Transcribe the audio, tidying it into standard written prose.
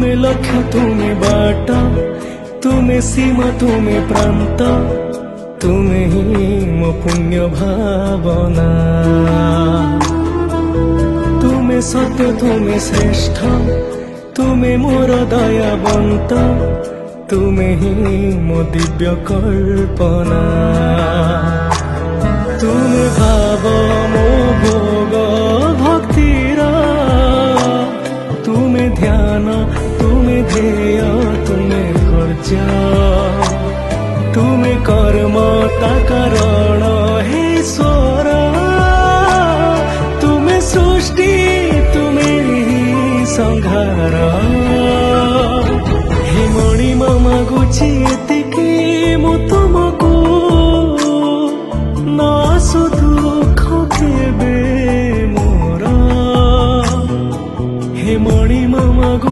तुमे लक्ष्य तुमे बाट तुमे सीमा तुमे प्रांत तुमे ही मो पुण्य भावना तुमे सत्य तुमे श्रेष्ठ तुमे मोर दयावंत तुमे ही मो दिव्य कल्पना तुमे भाव मो भोग भक्तिर तुमे ध्यान तुमे ध्येय तुमे कर्ज तुमे कर्म ता कारण हे ईश्वर तुमे सृष्टि तुमे ही संहार हे मणि मामा गुची